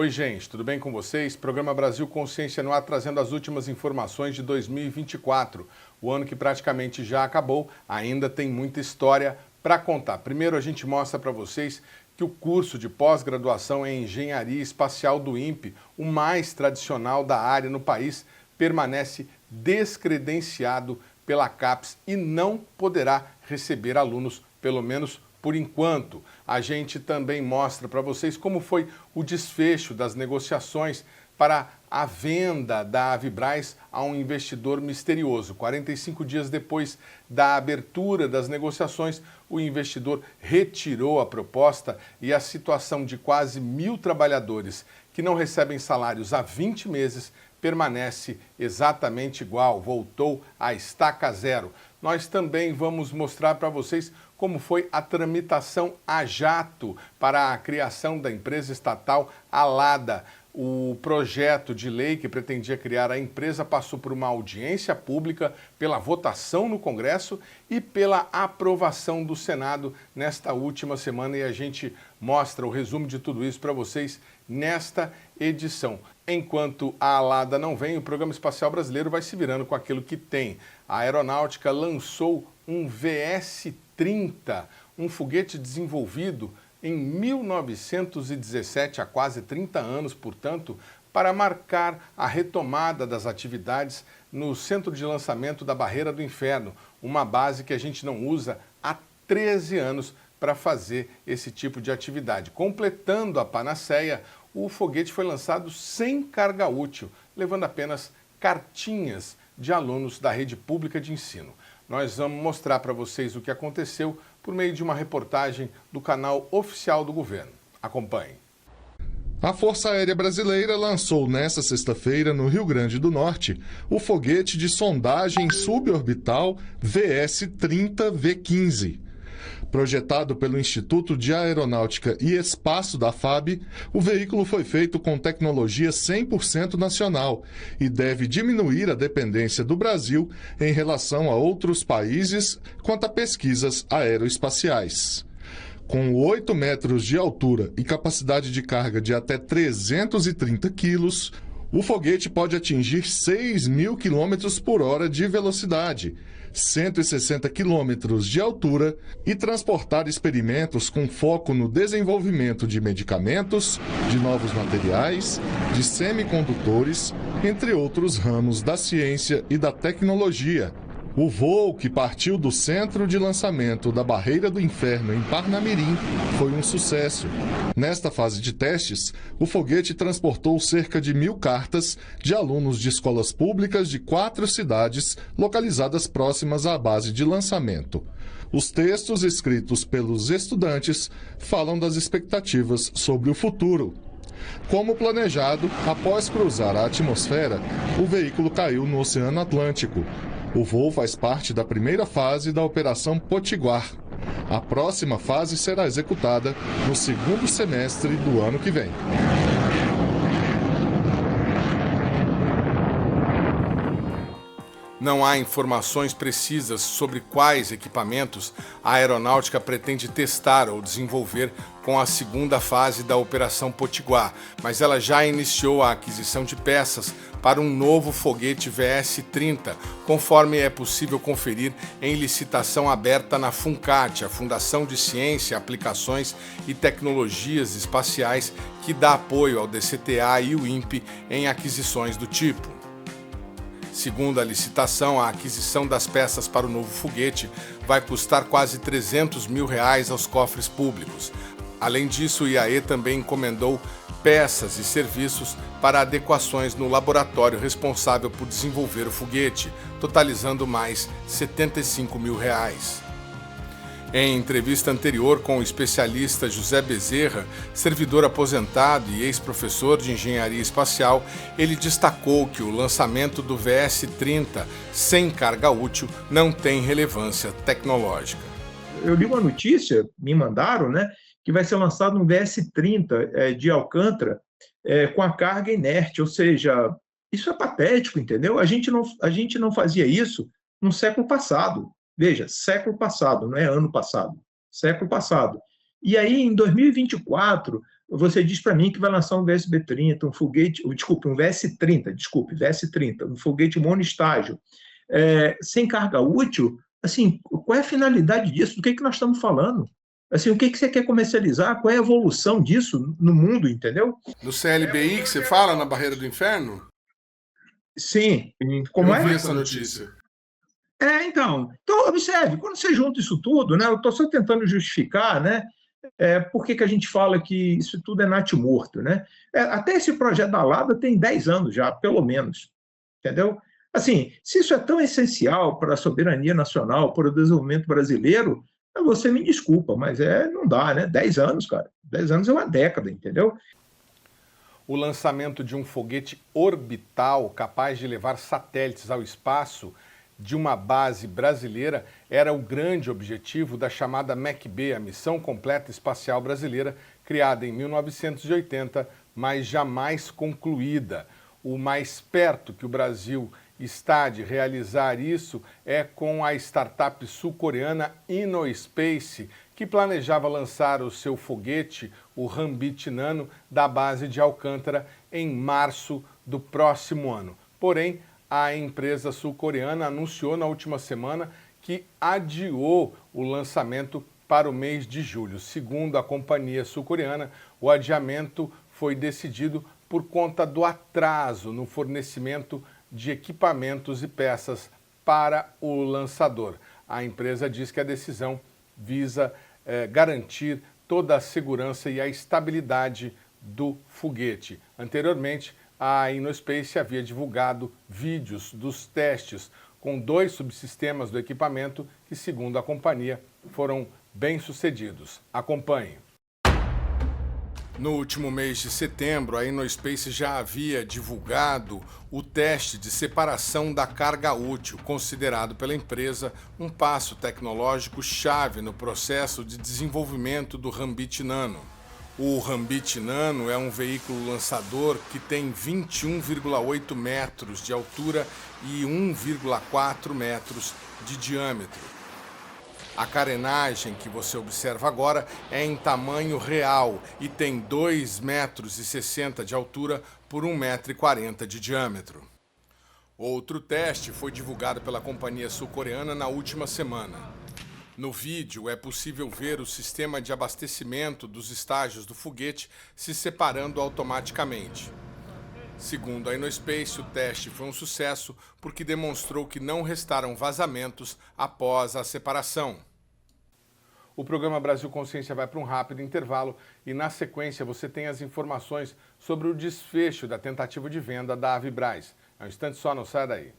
Oi, gente, tudo bem com vocês? Programa Brasil Consciência no ar, trazendo as últimas informações de 2024. O ano que praticamente já acabou, ainda tem muita história para contar. Primeiro, a gente mostra para vocês que o curso de pós-graduação em Engenharia Espacial do INPE, o mais tradicional da área no país, permanece descredenciado pela CAPES e não poderá receber alunos, pelo menos por enquanto. A gente também mostra para vocês como foi o desfecho das negociações para a venda da Avibraz a um investidor misterioso. 45 dias depois da abertura das negociações, o investidor retirou a proposta e a situação de quase 1.000 trabalhadores que não recebem salários há 20 meses permanece exatamente igual, voltou à estaca zero. Nós também vamos mostrar para vocês como foi a tramitação a jato para a criação da empresa estatal Alada. O projeto de lei que pretendia criar a empresa passou por uma audiência pública, pela votação no Congresso e pela aprovação do Senado nesta última semana, e a gente mostra o resumo de tudo isso para vocês nesta edição. Enquanto a Alada não vem, o Programa Espacial Brasileiro vai se virando com aquilo que tem. A Aeronáutica lançou um VS-30, um foguete desenvolvido em 1917, há quase 30 anos, portanto, para marcar a retomada das atividades no centro de lançamento da Barreira do Inferno, uma base que a gente não usa há 13 anos para fazer esse tipo de atividade. Completando a panaceia, o foguete foi lançado sem carga útil, levando apenas cartinhas de alunos da rede pública de ensino. Nós vamos mostrar para vocês o que aconteceu por meio de uma reportagem do canal oficial do governo. Acompanhe. A Força Aérea Brasileira lançou nesta sexta-feira, no Rio Grande do Norte, o foguete de sondagem suborbital VS-30V15. Projetado pelo Instituto de Aeronáutica e Espaço da FAB, o veículo foi feito com tecnologia 100% nacional e deve diminuir a dependência do Brasil em relação a outros países quanto a pesquisas aeroespaciais. Com 8 metros de altura e capacidade de carga de até 330 quilos, o foguete pode atingir 6.000 km por hora de velocidade, 160 quilômetros de altura e transportar experimentos com foco no desenvolvimento de medicamentos, de novos materiais, de semicondutores, entre outros ramos da ciência e da tecnologia. O voo, que partiu do centro de lançamento da Barreira do Inferno em Parnamirim, foi um sucesso. Nesta fase de testes, o foguete transportou cerca de 1.000 cartas de alunos de escolas públicas de 4 cidades localizadas próximas à base de lançamento. Os textos escritos pelos estudantes falam das expectativas sobre o futuro. Como planejado, após cruzar a atmosfera, o veículo caiu no Oceano Atlântico. O voo faz parte da primeira fase da Operação Potiguar. A próxima fase será executada no segundo semestre do ano que vem. Não há informações precisas sobre quais equipamentos a aeronáutica pretende testar ou desenvolver com a segunda fase da Operação Potiguar, mas ela já iniciou a aquisição de peças para um novo foguete VS-30, conforme é possível conferir em licitação aberta na FUNCAT, a Fundação de Ciência, Aplicações e Tecnologias Espaciais, que dá apoio ao DCTA e o INPE em aquisições do tipo. Segundo a licitação, a aquisição das peças para o novo foguete vai custar quase R$300 mil aos cofres públicos. Além disso, o IAE também encomendou peças e serviços para adequações no laboratório responsável por desenvolver o foguete, totalizando mais R$75 mil. Em entrevista anterior com o especialista José Bezerra, servidor aposentado e ex-professor de engenharia espacial, ele destacou que o lançamento do VS-30 sem carga útil não tem relevância tecnológica. Eu li uma notícia, me mandaram, que vai ser lançado um VS-30 de Alcântara com a carga inerte, ou seja, isso é patético, entendeu? A gente não fazia isso no século passado. Veja, século passado, não é ano passado, século passado. E aí, em 2024, você diz para mim que vai lançar um VSB-30, um foguete, desculpe, um VS-30, desculpe, VS-30, um foguete monoestágio, sem carga útil, assim, qual é a finalidade disso? Do que nós estamos falando? Assim, o que você quer comercializar? Qual é a evolução disso no mundo, entendeu? No CLBI que você fala, na Barreira do Inferno? Sim. Como eu vi essa notícia. Então, observe, quando você junta isso tudo, né, eu estou só tentando justificar, né, por que a gente fala que isso tudo é natimorto, né? Até esse projeto da Lada tem 10 anos já, pelo menos, entendeu? Assim, se isso é tão essencial para a soberania nacional, para o desenvolvimento brasileiro, você me desculpa, mas não dá, né? 10 anos, cara. 10 anos é uma década, entendeu? O lançamento de um foguete orbital capaz de levar satélites ao espaço de uma base brasileira era o grande objetivo da chamada MACB, a Missão Completa Espacial Brasileira, criada em 1980, mas jamais concluída. O mais perto que o Brasil está de realizar isso é com a startup sul-coreana InnoSpace, que planejava lançar o seu foguete, o Rambit Nano, da base de Alcântara em março do próximo ano. Porém, a empresa sul-coreana anunciou na última semana que adiou o lançamento para o mês de julho. Segundo a companhia sul-coreana, o adiamento foi decidido por conta do atraso no fornecimento de equipamentos e peças para o lançador. A empresa diz que a decisão visa garantir toda a segurança e a estabilidade do foguete. Anteriormente, a InnoSpace havia divulgado vídeos dos testes com 2 subsistemas do equipamento que, segundo a companhia, foram bem-sucedidos. Acompanhe. No último mês de setembro, a InnoSpace já havia divulgado o teste de separação da carga útil, considerado pela empresa um passo tecnológico chave no processo de desenvolvimento do Rambit Nano. O Rambit Nano é um veículo lançador que tem 21,8 metros de altura e 1,4 metros de diâmetro. A carenagem que você observa agora é em tamanho real e tem 2,60 metros de altura por 1,40 metro de diâmetro. Outro teste foi divulgado pela companhia sul-coreana na última semana. No vídeo é possível ver o sistema de abastecimento dos estágios do foguete se separando automaticamente. Segundo a InnoSpace, o teste foi um sucesso porque demonstrou que não restaram vazamentos após a separação. O programa Brasil Consciência vai para um rápido intervalo e, na sequência, você tem as informações sobre o desfecho da tentativa de venda da Avibraz. É um instante só, não sai daí.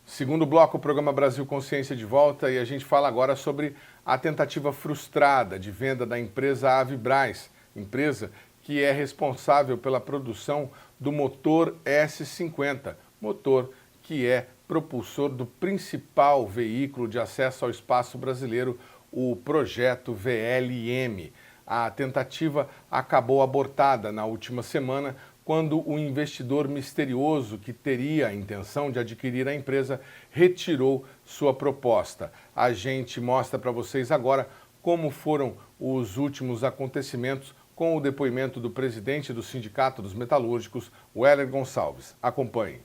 Segundo bloco, o programa Brasil Consciência de volta, e a gente fala agora sobre a tentativa frustrada de venda da empresa Avibraz, empresa que é responsável pela produção do motor S50, motor que é propulsor do principal veículo de acesso ao espaço brasileiro, o projeto VLM. A tentativa acabou abortada na última semana, quando o investidor misterioso que teria a intenção de adquirir a empresa retirou sua proposta. A gente mostra para vocês agora como foram os últimos acontecimentos com o depoimento do presidente do Sindicato dos Metalúrgicos, Weller Gonçalves. Acompanhe.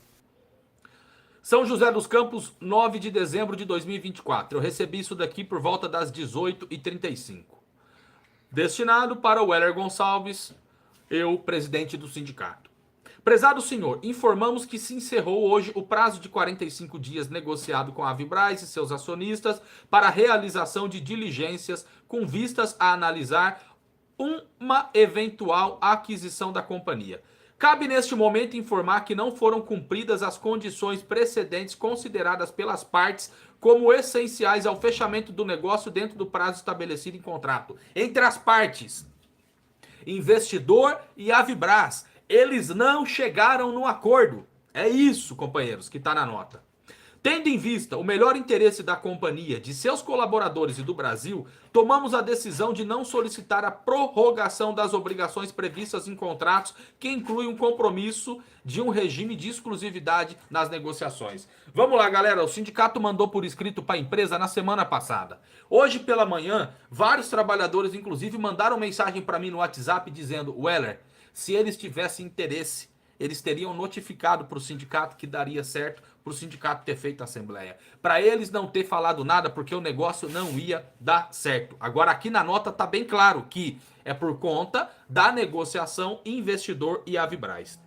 São José dos Campos, 9 de dezembro de 2024. Eu recebi isso daqui por volta das 18h35. Destinado para o Weller Gonçalves, eu, presidente do sindicato. Prezado senhor, informamos que se encerrou hoje o prazo de 45 dias negociado com a Avibraz e seus acionistas para a realização de diligências com vistas a analisar uma eventual aquisição da companhia. Cabe neste momento informar que não foram cumpridas as condições precedentes consideradas pelas partes como essenciais ao fechamento do negócio dentro do prazo estabelecido em contrato. Entre as partes, investidor e Avibraz, eles não chegaram no acordo. É isso, companheiros, que está na nota. Tendo em vista o melhor interesse da companhia, de seus colaboradores e do Brasil, tomamos a decisão de não solicitar a prorrogação das obrigações previstas em contratos que incluem um compromisso de um regime de exclusividade nas negociações. Vamos lá, galera, o sindicato mandou por escrito para a empresa na semana passada. Hoje pela manhã, vários trabalhadores inclusive mandaram mensagem para mim no WhatsApp dizendo: Weller, se eles tivessem interesse, eles teriam notificado para o sindicato que daria certo para o sindicato ter feito a assembleia. Para eles não ter falado nada porque o negócio não ia dar certo. Agora aqui na nota está bem claro que é por conta da negociação investidor e Avibraz.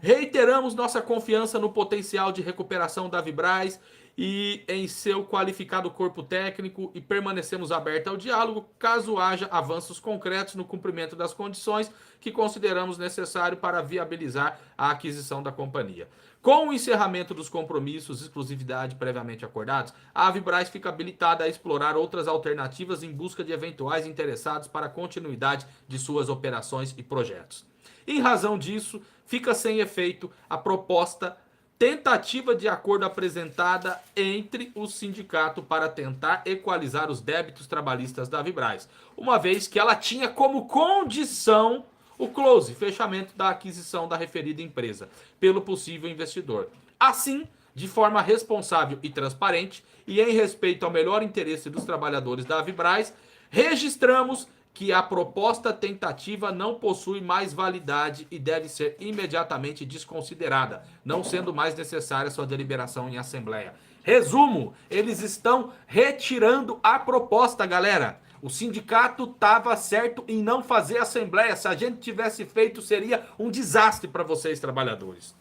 Reiteramos nossa confiança no potencial de recuperação da Avibraz e em seu qualificado corpo técnico e permanecemos abertos ao diálogo caso haja avanços concretos no cumprimento das condições que consideramos necessário para viabilizar a aquisição da companhia. Com o encerramento dos compromissos de exclusividade previamente acordados, a Avibraz fica habilitada a explorar outras alternativas em busca de eventuais interessados para a continuidade de suas operações e projetos. Em razão disso, fica sem efeito a proposta tentativa de acordo apresentada entre o sindicato para tentar equalizar os débitos trabalhistas da Avibraz, uma vez que ela tinha como condição o close, fechamento da aquisição da referida empresa, pelo possível investidor. Assim, de forma responsável e transparente, e em respeito ao melhor interesse dos trabalhadores da Avibraz, registramos que a proposta tentativa não possui mais validade e deve ser imediatamente desconsiderada, não sendo mais necessária sua deliberação em assembleia. Resumo, eles estão retirando a proposta, galera. O sindicato estava certo em não fazer assembleia. Se a gente tivesse feito, seria um desastre para vocês, trabalhadores.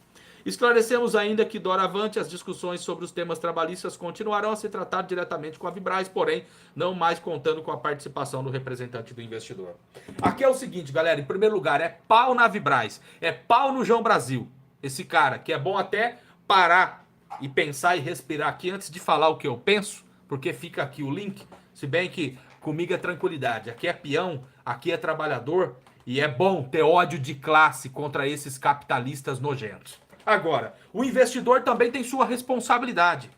Esclarecemos ainda que doravante as discussões sobre os temas trabalhistas continuarão a ser tratadas diretamente com a Avibraz, porém não mais contando com a participação do representante do investidor. Aqui é o seguinte, galera, em primeiro lugar, é pau na Avibraz, é pau no João Brasil. Esse cara, que é bom até parar e pensar e respirar aqui antes de falar o que eu penso, porque fica aqui o link, se bem que comigo é tranquilidade, aqui é peão, aqui é trabalhador e é bom ter ódio de classe contra esses capitalistas nojentos. Agora, o investidor também tem sua responsabilidade.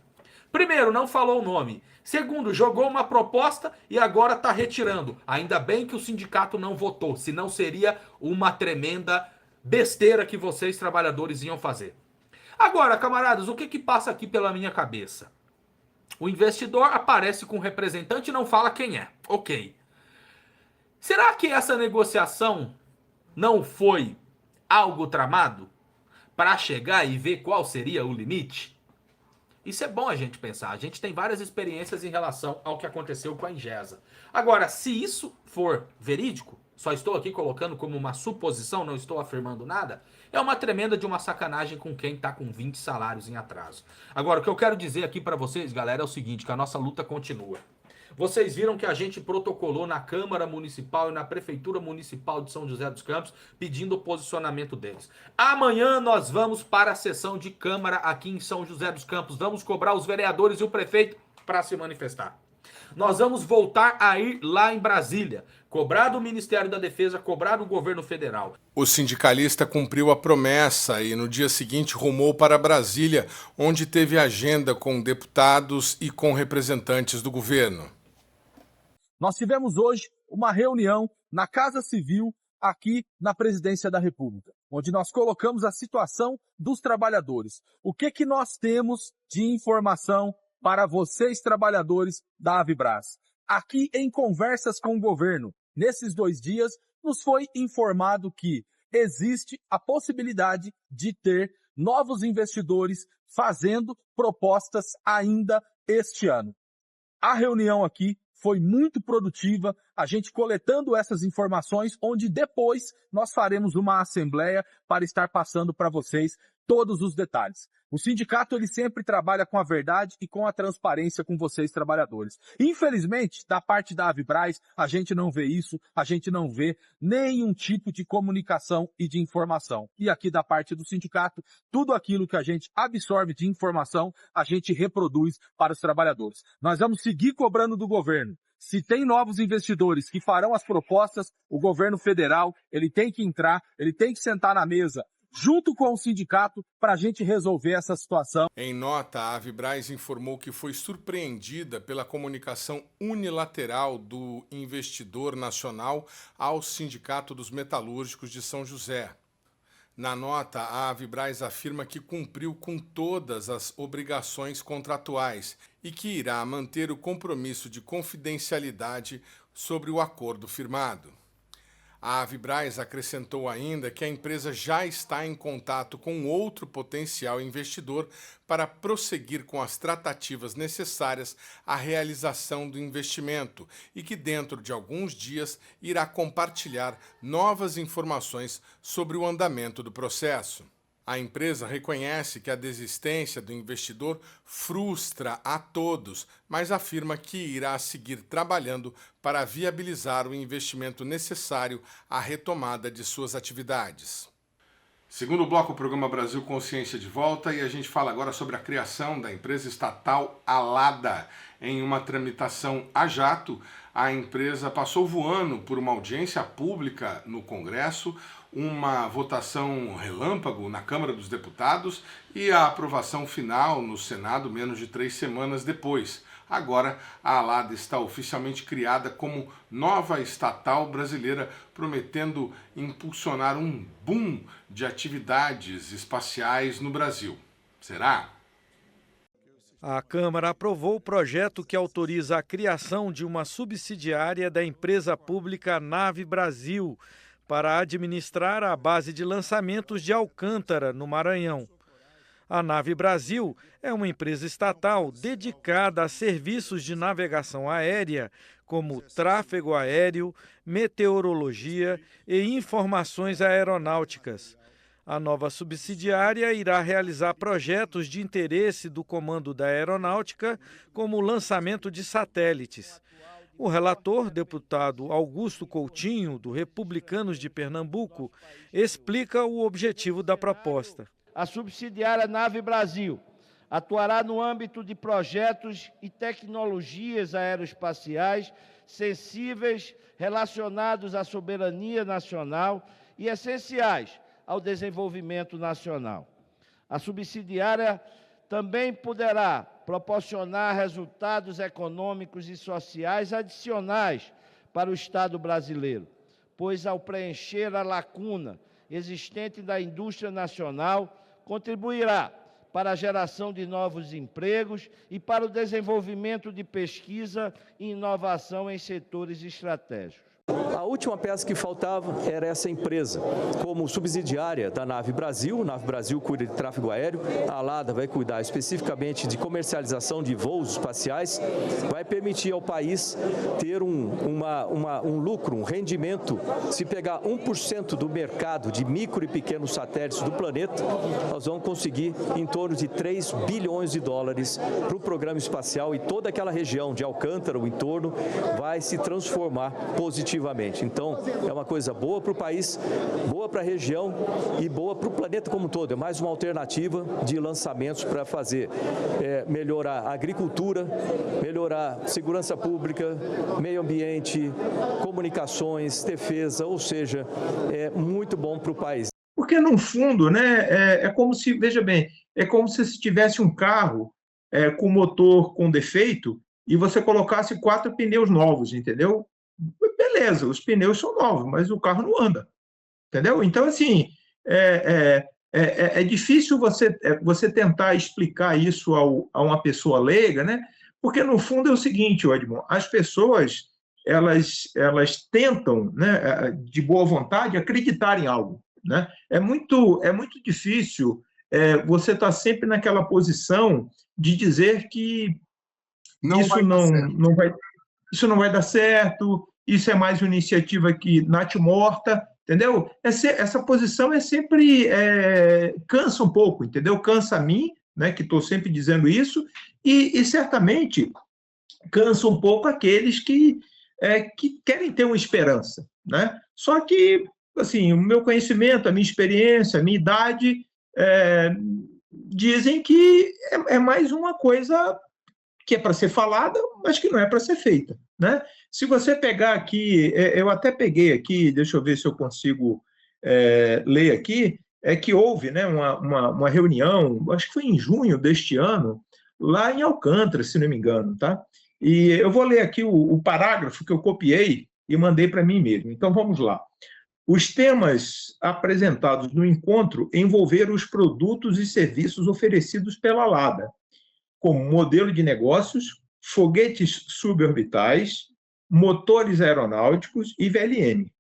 Primeiro, não falou o nome. Segundo, jogou uma proposta e agora está retirando. Ainda bem que o sindicato não votou, senão seria uma tremenda besteira que vocês, trabalhadores, iam fazer. Agora, camaradas, o que passa aqui pela minha cabeça? O investidor aparece com um representante e não fala quem é. Ok. Será que essa negociação não foi algo tramado? Para chegar e ver qual seria o limite? Isso é bom a gente pensar. A gente tem várias experiências em relação ao que aconteceu com a Ingesa. Agora, se isso for verídico, só estou aqui colocando como uma suposição, não estou afirmando nada, é uma tremenda de uma sacanagem com quem está com 20 salários em atraso. Agora, o que eu quero dizer aqui para vocês, galera, é o seguinte, que a nossa luta continua. Vocês viram que a gente protocolou na Câmara Municipal e na Prefeitura Municipal de São José dos Campos pedindo o posicionamento deles. Amanhã nós vamos para a sessão de Câmara aqui em São José dos Campos. Vamos cobrar os vereadores e o prefeito para se manifestar. Nós vamos voltar a ir lá em Brasília, cobrar do Ministério da Defesa, cobrar do governo federal. O sindicalista cumpriu a promessa e no dia seguinte rumou para Brasília, onde teve agenda com deputados e com representantes do governo. Nós tivemos hoje uma reunião na Casa Civil aqui na Presidência da República, onde nós colocamos a situação dos trabalhadores. O que nós temos de informação para vocês, trabalhadores da Avibraz? Aqui em conversas com o governo, nesses 2 dias, nos foi informado que existe a possibilidade de ter novos investidores fazendo propostas ainda este ano. A reunião aqui foi muito produtiva, a gente coletando essas informações, onde depois nós faremos uma assembleia para estar passando para vocês todos os detalhes. O sindicato ele sempre trabalha com a verdade e com a transparência com vocês, trabalhadores. Infelizmente, da parte da Avibraz, a gente não vê isso, a gente não vê nenhum tipo de comunicação e de informação. E aqui da parte do sindicato, tudo aquilo que a gente absorve de informação, a gente reproduz para os trabalhadores. Nós vamos seguir cobrando do governo. Se tem novos investidores que farão as propostas, o governo federal, ele tem que entrar, ele tem que sentar na mesa junto com o sindicato, para a gente resolver essa situação. Em nota, a Avibraz informou que foi surpreendida pela comunicação unilateral do investidor nacional ao Sindicato dos Metalúrgicos de São José. Na nota, a Avibraz afirma que cumpriu com todas as obrigações contratuais e que irá manter o compromisso de confidencialidade sobre o acordo firmado. A Avibraz acrescentou ainda que a empresa já está em contato com outro potencial investidor para prosseguir com as tratativas necessárias à realização do investimento e que dentro de alguns dias irá compartilhar novas informações sobre o andamento do processo. A empresa reconhece que a desistência do investidor frustra a todos, mas afirma que irá seguir trabalhando para viabilizar o investimento necessário à retomada de suas atividades. Segundo bloco, o programa Brasil Consciência de volta, e a gente fala agora sobre a criação da empresa estatal Alada. Em uma tramitação a jato, a empresa passou voando por uma audiência pública no Congresso, uma votação relâmpago na Câmara dos Deputados e a aprovação final no Senado menos de 3 semanas depois. Agora, a Alada está oficialmente criada como nova estatal brasileira, prometendo impulsionar um boom de atividades espaciais no Brasil. Será? A Câmara aprovou o projeto que autoriza a criação de uma subsidiária da empresa pública Nave Brasil para administrar a base de lançamentos de Alcântara, no Maranhão. A Nave Brasil é uma empresa estatal dedicada a serviços de navegação aérea, como tráfego aéreo, meteorologia e informações aeronáuticas. A nova subsidiária irá realizar projetos de interesse do Comando da Aeronáutica, como o lançamento de satélites. O relator, deputado Augusto Coutinho, do Republicanos de Pernambuco, explica o objetivo da proposta. A subsidiária Nave Brasil atuará no âmbito de projetos e tecnologias aeroespaciais sensíveis relacionados à soberania nacional e essenciais ao desenvolvimento nacional. A subsidiária também poderá proporcionar resultados econômicos e sociais adicionais para o Estado brasileiro, pois ao preencher a lacuna existente da indústria nacional, contribuirá para a geração de novos empregos e para o desenvolvimento de pesquisa e inovação em setores estratégicos. A última peça que faltava era essa empresa, como subsidiária da Nave Brasil. A Nave Brasil cuida de tráfego aéreo, a Alada vai cuidar especificamente de comercialização de voos espaciais, vai permitir ao país ter um lucro, um rendimento. Se pegar 1% do mercado de micro e pequenos satélites do planeta, nós vamos conseguir em torno de 3 bilhões de dólares para o programa espacial, e toda aquela região de Alcântara, o entorno, vai se transformar positivamente. Então, é uma coisa boa para o país, boa para a região e boa para o planeta como um todo. É mais uma alternativa de lançamentos para fazer melhorar a agricultura, melhorar segurança pública, meio ambiente, comunicações, defesa, ou seja, é muito bom para o país. Porque, no fundo, né, é como se, veja bem, é como se tivesse um carro com motor com defeito e você colocasse 4 pneus novos, entendeu? Beleza, os pneus são novos, mas o carro não anda, entendeu? Então, assim, é difícil você tentar explicar isso a uma pessoa leiga, né? Porque, no fundo, é o seguinte, Edmond, as pessoas, elas tentam, né, de boa vontade, acreditar em algo, né? É muito difícil você estar sempre naquela posição de dizer que isso não vai dar certo, isso é mais uma iniciativa que natimorta, entendeu? Essa posição sempre cansa um pouco, entendeu? Cansa a mim, né, que estou sempre dizendo isso, e certamente cansa um pouco aqueles que querem ter uma esperança, né? Só que, assim, o meu conhecimento, a minha experiência, a minha idade dizem que é mais uma coisa que é para ser falada, mas que não é para ser feita, né? Se você pegar aqui, eu até peguei aqui, deixa eu ver se eu consigo ler aqui, que houve, né, uma reunião, acho que foi em junho deste ano, lá em Alcântara, se não me engano, tá? E eu vou ler aqui o parágrafo que eu copiei e mandei para mim mesmo. Então, vamos lá. Os temas apresentados no encontro envolveram os produtos e serviços oferecidos pela LADA, como modelo de negócios, foguetes suborbitais, motores aeronáuticos e VLM,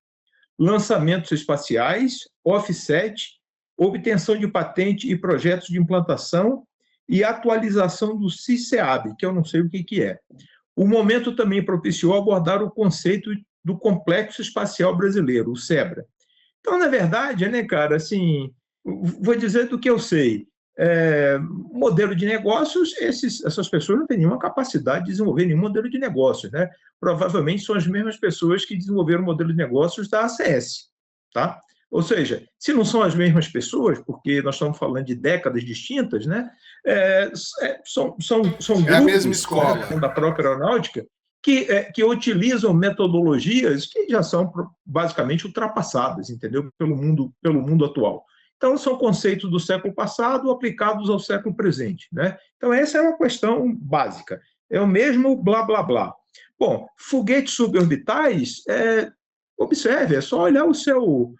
lançamentos espaciais, offset, obtenção de patente e projetos de implantação e atualização do CICEAB, que eu não sei o que é. O momento também propiciou abordar o conceito do Complexo Espacial Brasileiro, o SEBRA. Então, na verdade, né, cara, assim, vou dizer do que eu sei. Modelo de negócios, essas pessoas não têm nenhuma capacidade de desenvolver nenhum modelo de negócios, né? Provavelmente são as mesmas pessoas que desenvolveram o modelo de negócios da ACS, tá? Ou seja, se não são as mesmas pessoas, porque nós estamos falando de décadas distintas, né? São grupos, a mesma escola, né, da própria aeronáutica que utilizam metodologias que já são basicamente ultrapassadas, entendeu? Pelo mundo atual. Então, são conceitos do século passado aplicados ao século presente, né? Então, essa é uma questão básica. É o mesmo blá, blá, blá. Bom, foguetes suborbitais, observe, é só olhar o seu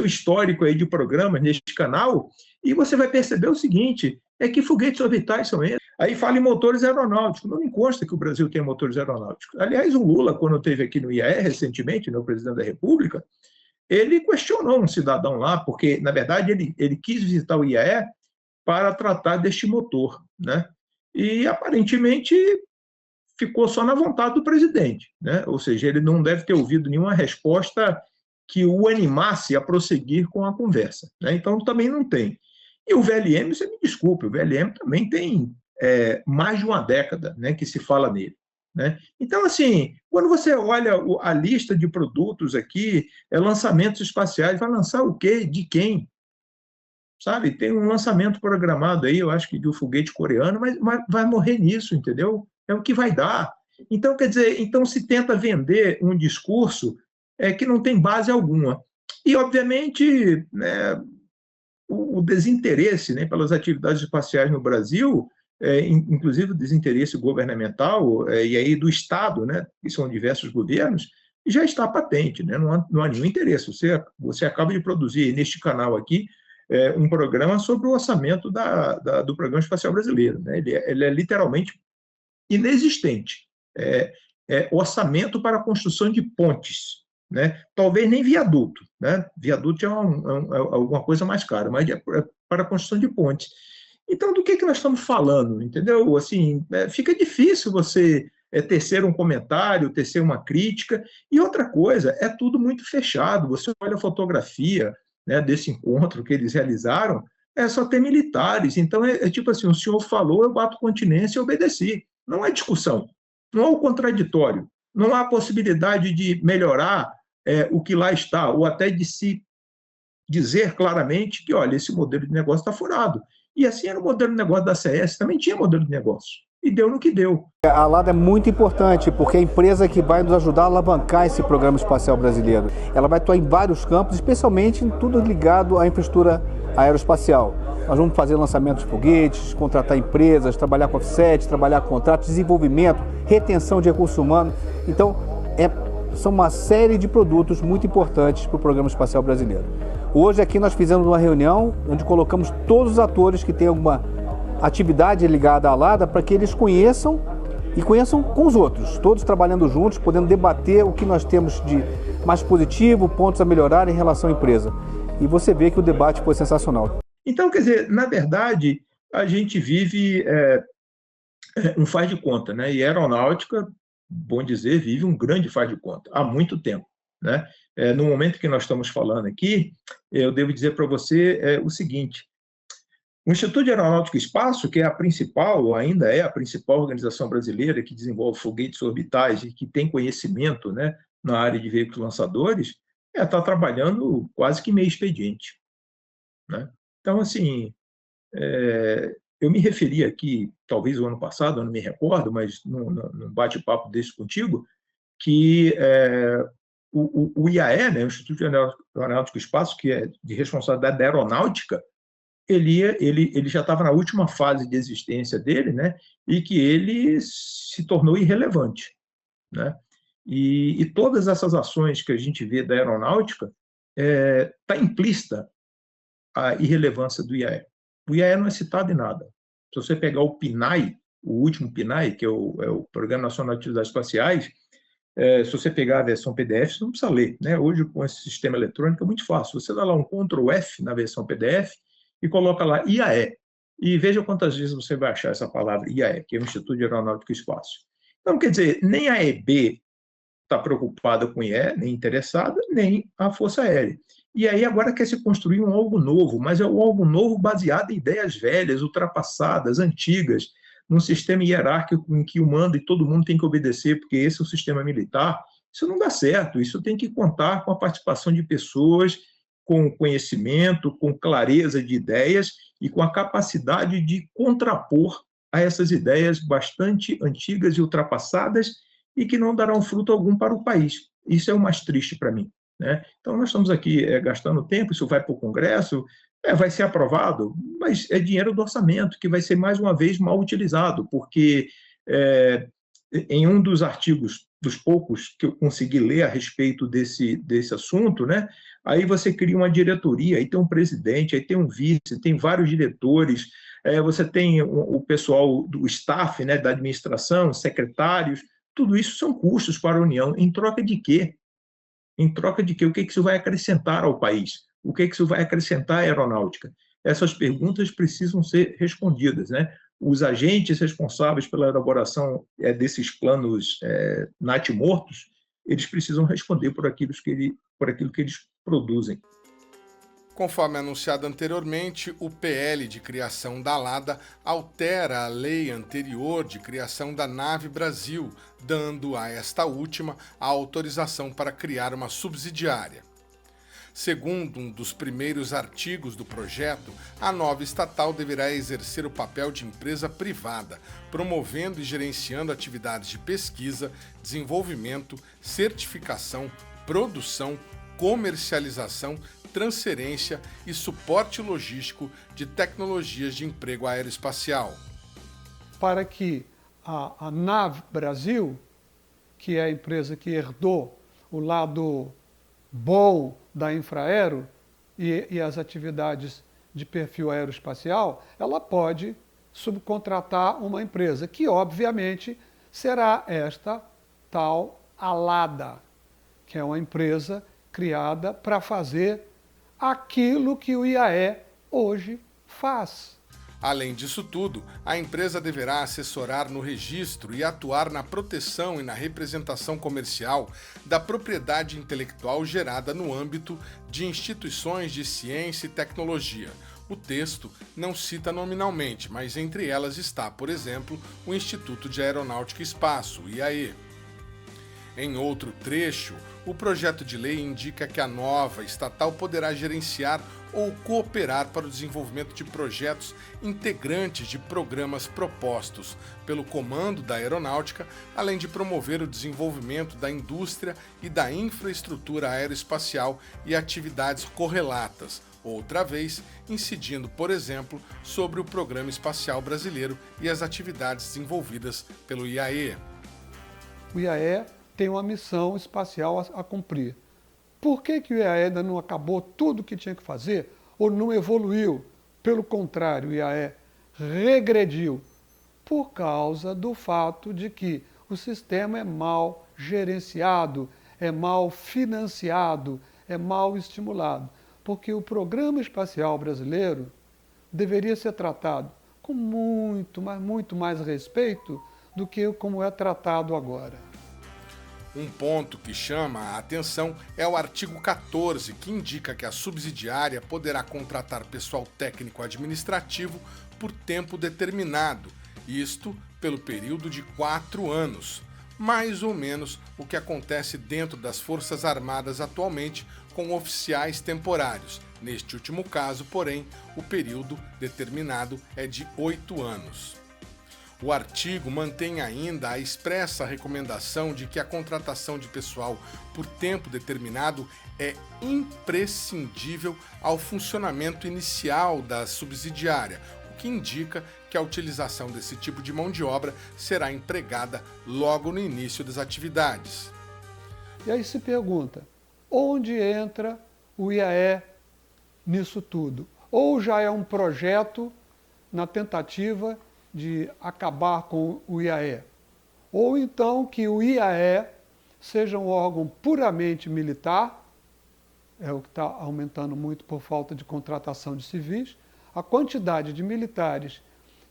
histórico aí de programas neste canal e você vai perceber o seguinte, é que foguetes orbitais são esses. Aí fala em motores aeronáuticos. Não me consta que o Brasil tem motores aeronáuticos. Aliás, o Lula, quando esteve aqui no IAE recentemente, no presidente da República, ele questionou um cidadão lá, porque, na verdade, ele quis visitar o IAE para tratar deste motor, né? E, aparentemente, ficou só na vontade do presidente, né? Ou seja, ele não deve ter ouvido nenhuma resposta que o animasse a prosseguir com a conversa, né? Então, também não tem. E o VLM, você me desculpe, o VLM também tem mais de uma década, né, que se fala nele, né? Então, assim, quando você olha a lista de produtos aqui, lançamentos espaciais, vai lançar o quê? De quem? Sabe? Tem um lançamento programado aí, eu acho que de um foguete coreano, mas vai morrer nisso, entendeu? É o que vai dar. Então, quer dizer, então se tenta vender um discurso que não tem base alguma. E, obviamente, né, o desinteresse, né, pelas atividades espaciais no Brasil, inclusive o desinteresse governamental e aí do Estado, né, que são diversos governos, já está patente, né, não há nenhum interesse. Você acaba de produzir neste canal aqui um programa sobre o orçamento do Programa Espacial Brasileiro, né? Ele é literalmente inexistente. Orçamento para a construção de pontes, né? Talvez nem viaduto, né? Viaduto é alguma coisa mais cara, mas para a construção de pontes. Então, do que nós estamos falando, entendeu? Assim, fica difícil você tecer um comentário, tecer uma crítica. E outra coisa, é tudo muito fechado. Você olha a fotografia, né, desse encontro que eles realizaram, só tem militares. Então, tipo assim, o senhor falou, eu bato continência e obedeci. Não há discussão, não há o contraditório, não há possibilidade de melhorar o que lá está, ou até de se dizer claramente que, olha, esse modelo de negócio está furado. E assim era o modelo de negócio da CS, também tinha modelo de negócio. E deu no que deu. A LADA é muito importante, porque é a empresa que vai nos ajudar a alavancar esse programa espacial brasileiro. Ela vai atuar em vários campos, especialmente em tudo ligado à infraestrutura aeroespacial. Nós vamos fazer lançamentos de foguetes, contratar empresas, trabalhar com offset, trabalhar com contratos, desenvolvimento, retenção de recursos humanos. Então, são uma série de produtos muito importantes para o programa espacial brasileiro. Hoje aqui nós fizemos uma reunião onde colocamos todos os atores que têm alguma atividade ligada à LADA para que eles conheçam e conheçam com os outros, todos trabalhando juntos, podendo debater o que nós temos de mais positivo, pontos a melhorar em relação à empresa. E você vê que o debate foi sensacional. Então, quer dizer, na verdade, a gente vive um faz de conta, né? E a aeronáutica, bom dizer, vive um grande faz de conta, há muito tempo, né? No momento que nós estamos falando aqui, eu devo dizer para você o seguinte: o Instituto de Aeronáutica e Espaço, que é ainda é a principal organização brasileira que desenvolve foguetes orbitais e que tem conhecimento, né, na área de veículos lançadores, está trabalhando quase que meio expediente, né? Então, assim, eu me referi aqui, talvez o ano passado, eu não me recordo, mas num bate-papo desse contigo, que o IAE, né, o Instituto de Aeronáutica e Espaço, que é de responsabilidade da aeronáutica, ele já estava na última fase de existência dele, né, e que ele se tornou irrelevante, né? E todas essas ações que a gente vê da aeronáutica está implícita a irrelevância do IAE. O IAE não é citado em nada. Se você pegar o PNAE, o último PNAE, que é o Programa Nacional de Atividades Espaciais, se você pegar a versão PDF, você não precisa ler, né? Hoje, com esse sistema eletrônico, é muito fácil. Você dá lá um Ctrl F na versão PDF e coloca lá IAE. E veja quantas vezes você vai achar essa palavra IAE, que é o Instituto de Aeronáutica e Espaço. Então, quer dizer, nem a EB está preocupada com o IAE, nem interessada, nem a Força Aérea. E aí agora quer se construir um algo novo, mas é um algo novo baseado em ideias velhas, ultrapassadas, antigas, num sistema hierárquico em que o mando e todo mundo tem que obedecer, porque esse é o sistema militar. Isso não dá certo, isso tem que contar com a participação de pessoas com conhecimento, com clareza de ideias e com a capacidade de contrapor a essas ideias bastante antigas e ultrapassadas e que não darão fruto algum para o país. Isso é o mais triste para mim, né? Então, nós estamos aqui gastando tempo, isso vai para o Congresso, vai ser aprovado, mas é dinheiro do orçamento que vai ser, mais uma vez, mal utilizado, porque em um dos artigos, dos poucos que eu consegui ler a respeito desse assunto, né, aí você cria uma diretoria, aí tem um presidente, aí tem um vice, tem vários diretores, você tem o pessoal do staff, né, da administração, secretários, tudo isso são custos para a União. Em troca de quê? Em troca de quê? O que isso vai acrescentar ao país? O que isso vai acrescentar à aeronáutica? Essas perguntas precisam ser respondidas, né? Os agentes responsáveis pela elaboração desses planos natimortos, eles precisam responder por aquilo que eles produzem. Conforme anunciado anteriormente, o PL de criação da ALADA altera a lei anterior de criação da Nave Brasil, dando a esta última a autorização para criar uma subsidiária. Segundo um dos primeiros artigos do projeto, a nova estatal deverá exercer o papel de empresa privada, promovendo e gerenciando atividades de pesquisa, desenvolvimento, certificação, produção, comercialização, transferência e suporte logístico de tecnologias de emprego aeroespacial. Para que a Nave Brasil, que é a empresa que herdou o lado bom da Infraero e as atividades de perfil aeroespacial, ela pode subcontratar uma empresa, que obviamente será esta tal ALADA, que é uma empresa criada para fazer aquilo que o IAE hoje faz. Além disso tudo, a empresa deverá assessorar no registro e atuar na proteção e na representação comercial da propriedade intelectual gerada no âmbito de instituições de ciência e tecnologia. O texto não cita nominalmente, mas entre elas está, por exemplo, o Instituto de Aeronáutica e Espaço, o IAE. Em outro trecho, o projeto de lei indica que a nova estatal poderá gerenciar ou cooperar para o desenvolvimento de projetos integrantes de programas propostos pelo Comando da Aeronáutica, além de promover o desenvolvimento da indústria e da infraestrutura aeroespacial e atividades correlatas, outra vez incidindo, por exemplo, sobre o Programa Espacial Brasileiro e as atividades desenvolvidas pelo IAE. O IAE tem uma missão espacial a cumprir. Por que o IAE ainda não acabou tudo o que tinha que fazer ou não evoluiu? Pelo contrário, o IAE regrediu por causa do fato de que o sistema é mal gerenciado, é mal financiado, é mal estimulado. Porque o Programa Espacial Brasileiro deveria ser tratado com muito mais respeito do que como é tratado agora. Um ponto que chama a atenção é o artigo 14, que indica que a subsidiária poderá contratar pessoal técnico-administrativo por tempo determinado, isto pelo período de 4 anos, mais ou menos o que acontece dentro das Forças Armadas atualmente com oficiais temporários. Neste último caso, porém, o período determinado é de 8 anos. O artigo mantém ainda a expressa recomendação de que a contratação de pessoal por tempo determinado é imprescindível ao funcionamento inicial da subsidiária, o que indica que a utilização desse tipo de mão de obra será empregada logo no início das atividades. E aí se pergunta, onde entra o IAE nisso tudo? Ou já é um projeto na tentativa de acabar com o IAE? Ou então que o IAE seja um órgão puramente militar, é o que está aumentando muito por falta de contratação de civis, a quantidade de militares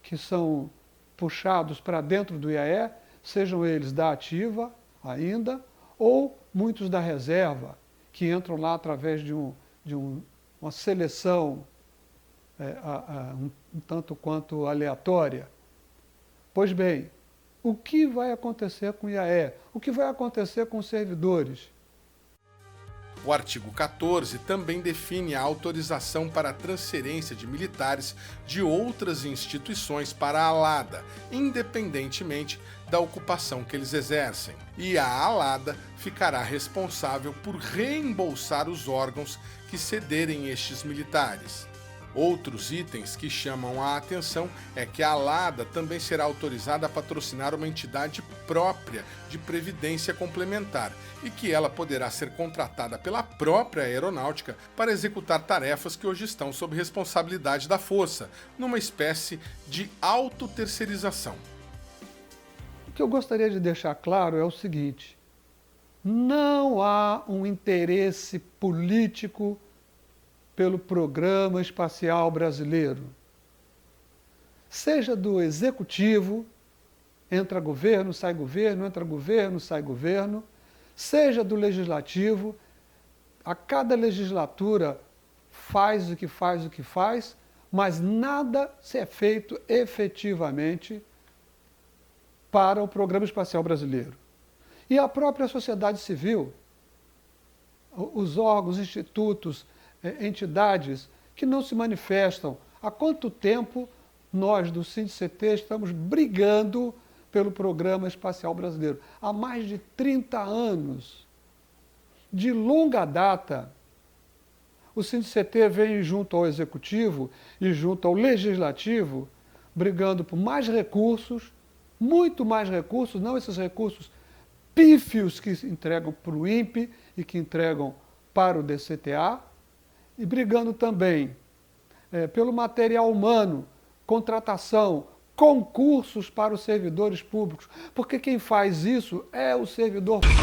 que são puxados para dentro do IAE, sejam eles da ativa ainda, ou muitos da reserva, que entram lá através de uma seleção um tanto quanto aleatória. Pois bem, o que vai acontecer com o IAE? O que vai acontecer com os servidores? O artigo 14 também define a autorização para a transferência de militares de outras instituições para a ALADA, independentemente da ocupação que eles exercem. E a ALADA ficará responsável por reembolsar os órgãos que cederem estes militares. Outros itens que chamam a atenção é que a ALADA também será autorizada a patrocinar uma entidade própria de previdência complementar e que ela poderá ser contratada pela própria aeronáutica para executar tarefas que hoje estão sob responsabilidade da Força, numa espécie de autoterceirização. O que eu gostaria de deixar claro é o seguinte: não há um interesse político pelo Programa Espacial Brasileiro. Seja do Executivo, entra governo, sai governo, seja do Legislativo, a cada legislatura faz o que faz, mas nada se é feito efetivamente para o Programa Espacial Brasileiro. E a própria sociedade civil, os órgãos, institutos, entidades que não se manifestam. Há quanto tempo nós do SINDICT estamos brigando pelo Programa Espacial Brasileiro? Há mais de 30 anos. De longa data, o SINDICT vem junto ao Executivo e junto ao Legislativo, brigando por mais recursos, muito mais recursos, não esses recursos pífios que entregam para o INPE e que entregam para o DCTA, e brigando também pelo material humano, contratação, concursos para os servidores públicos, porque quem faz isso é o servidor público.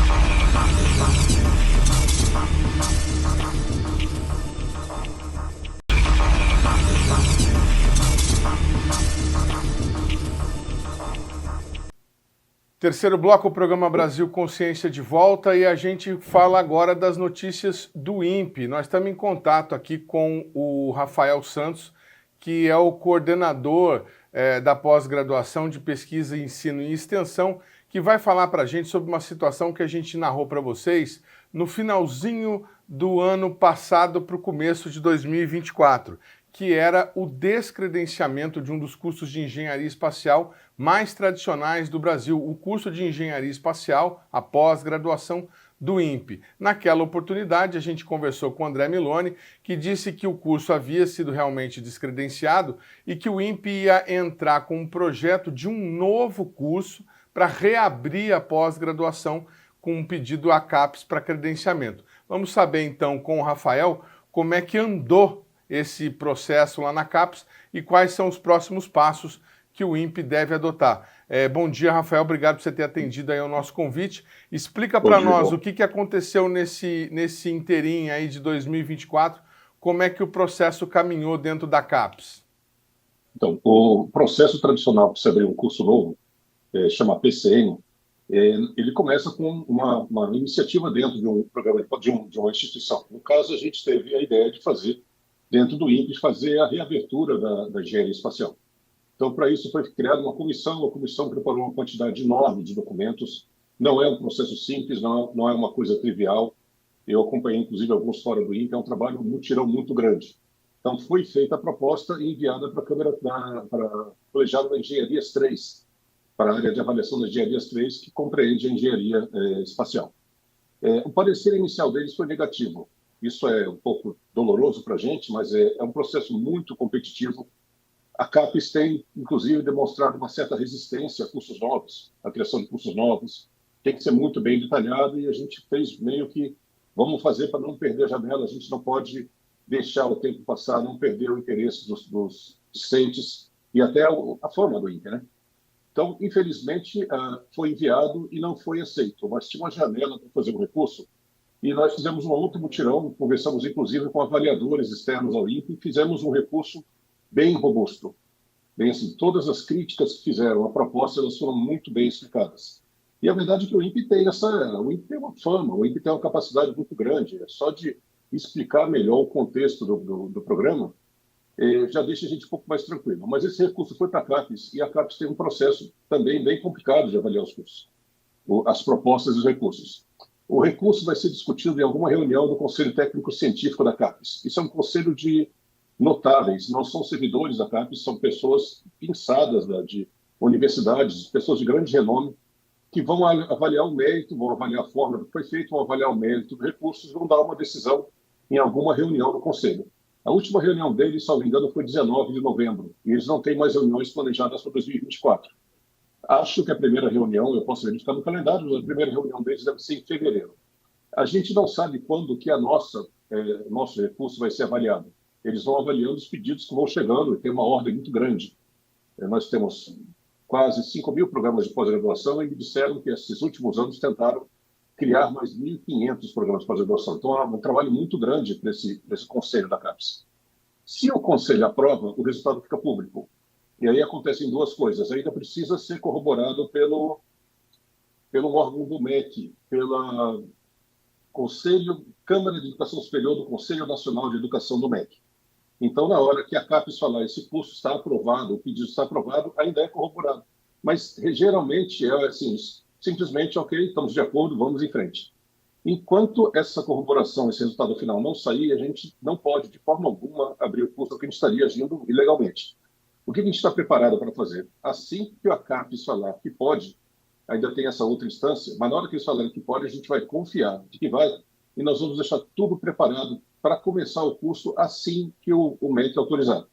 Terceiro bloco, o programa Brasil Consciência de volta, e a gente fala agora das notícias do INPE. Nós estamos em contato aqui com o Rafael Santos, que é o coordenador da pós-graduação de pesquisa, ensino e extensão, que vai falar para a gente sobre uma situação que a gente narrou para vocês no finalzinho do ano passado para o começo de 2024, que era o descredenciamento de um dos cursos de engenharia espacial mais tradicionais do Brasil, o curso de engenharia espacial, a pós-graduação do INPE. Naquela oportunidade, a gente conversou com o André Miloni, que disse que o curso havia sido realmente descredenciado e que o INPE ia entrar com um projeto de um novo curso para reabrir a pós-graduação com um pedido à CAPES para credenciamento. Vamos saber então com o Rafael como é que andou esse processo lá na CAPES e quais são os próximos passos que o INPE deve adotar. Bom dia, Rafael, obrigado por você ter atendido aí ao nosso convite. Explica para nós o que aconteceu nesse inteirinho aí de 2024, como é que o processo caminhou dentro da CAPES. Então, o processo tradicional para você abrir um curso novo, chama PCN, ele começa com uma iniciativa dentro de um programa, de uma instituição. No caso, a gente teve a ideia de fazer, dentro do INPE, fazer a reabertura da engenharia espacial. Então, para isso, foi criada uma comissão preparou uma quantidade enorme de documentos. Não é um processo simples, não é uma coisa trivial. Eu acompanhei, inclusive, alguns fora do INPE, é um trabalho, um mutirão muito grande. Então, foi feita a proposta e enviada para a Câmara, para o Colegiado da Engenharias 3, para a área de avaliação das engenharias 3, que compreende a engenharia espacial. O parecer inicial deles foi negativo. Isso é um pouco doloroso para a gente, mas é um processo muito competitivo. A CAPES tem, inclusive, demonstrado uma certa resistência a cursos novos, a criação de cursos novos. Tem que ser muito bem detalhado e a gente fez meio que vamos fazer para não perder a janela. A gente não pode deixar o tempo passar, não perder o interesse dos discentes e até a forma do INPE, né? Então, infelizmente, foi enviado e não foi aceito. Mas tinha uma janela para fazer um recurso e nós fizemos um outro mutirão, conversamos inclusive com avaliadores externos ao INPE e fizemos um recurso bem robusto. Bem assim, todas as críticas que fizeram à proposta, elas foram muito bem explicadas. E a verdade é que o INPE tem uma fama, o INPE tem uma capacidade muito grande. É só de explicar melhor o contexto do programa, já deixa a gente um pouco mais tranquilo. Mas esse recurso foi para a CAPES e a CAPES tem um processo também bem complicado de avaliar os cursos, as propostas e os recursos. O recurso vai ser discutido em alguma reunião do Conselho Técnico Científico da CAPES. Isso é um conselho de notáveis, não são servidores da CAPES, são pessoas pensadas de universidades, pessoas de grande renome, que vão avaliar o mérito, vão avaliar a forma do que foi feito, vão avaliar o mérito dos recursos, vão dar uma decisão em alguma reunião do Conselho. A última reunião deles, se não me engano, foi 19 de novembro, e eles não têm mais reuniões planejadas para 2024. Acho que a primeira reunião, eu posso verificar no calendário, mas a primeira reunião deles deve ser em fevereiro. A gente não sabe quando que nosso recurso vai ser avaliado. Eles vão avaliando os pedidos que vão chegando, e tem uma ordem muito grande. Nós temos quase 5 mil programas de pós-graduação e me disseram que esses últimos anos tentaram criar mais 1.500 programas de pós-graduação. Então, é um trabalho muito grande para esse conselho da CAPES. Se o conselho aprova, o resultado fica público. E aí acontecem duas coisas. Ainda precisa ser corroborado pelo órgão do MEC, pela Câmara de Educação Superior do Conselho Nacional de Educação do MEC. Então, na hora que a CAPES falar esse curso está aprovado, o pedido está aprovado, ainda é corroborado. Mas, geralmente, é assim, simplesmente, ok, estamos de acordo, vamos em frente. Enquanto essa corroboração, esse resultado final não sair, a gente não pode, de forma alguma, abrir o curso, porque a gente estaria agindo ilegalmente. O que a gente está preparado para fazer? Assim que a CAPES falar que pode, ainda tem essa outra instância, mas na hora que eles falarem que pode, a gente vai confiar de que vai, e nós vamos deixar tudo preparado para começar o curso assim que o MEC autorizar,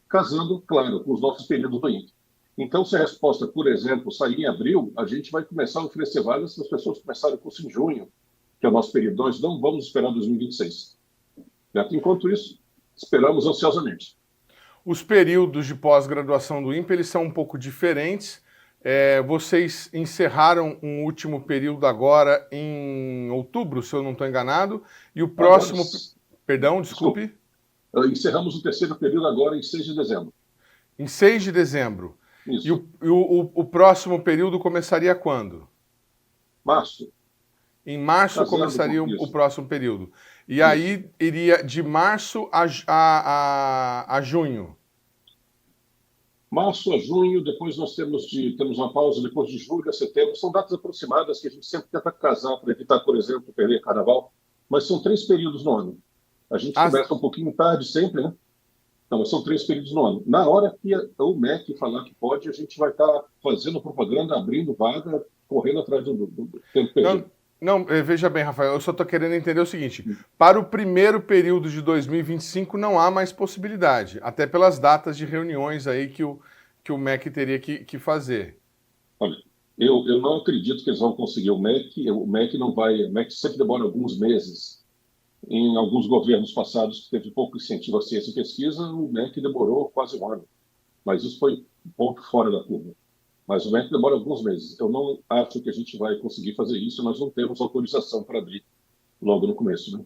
casando, claro, com os nossos períodos do INPE. Então, se a resposta, por exemplo, sair em abril, a gente vai começar a oferecer vagas para as pessoas começarem o curso em junho, que é o nosso período. Nós não vamos esperar 2026. Enquanto isso, esperamos ansiosamente. Os períodos de pós-graduação do INPE, eles são um pouco diferentes. Vocês encerraram um último período agora em outubro, se eu não estou enganado, e o próximo... Perdão, desculpe. Encerramos o terceiro período agora em 6 de dezembro. Em 6 de dezembro. Isso. E o próximo período começaria quando? Março. Em março começaria o próximo período. E aí iria de março a junho. Março a junho, depois nós temos uma pausa depois de julho a setembro. São datas aproximadas que a gente sempre tenta casar para evitar, por exemplo, perder carnaval. Mas são 3 períodos no ano. A gente começa um pouquinho tarde sempre, né? Então, são 3 períodos no ano. Na hora que o MEC falar que pode, a gente vai estar fazendo propaganda, abrindo vaga, correndo atrás do tempo perdido. Não, veja bem, Rafael, eu só estou querendo entender o seguinte. Para o primeiro período de 2025 não há mais possibilidade, até pelas datas de reuniões aí que o MEC teria que fazer. Olha, eu não acredito que eles vão conseguir o MEC não vai... O MEC sempre demora alguns meses. Em alguns governos passados que teve pouco incentivo à ciência e pesquisa, o MEC demorou quase um ano. Mas isso foi um ponto fora da curva. Mas o MEC demora alguns meses. Eu não acho que a gente vai conseguir fazer isso, nós não temos autorização para abrir logo no começo, né?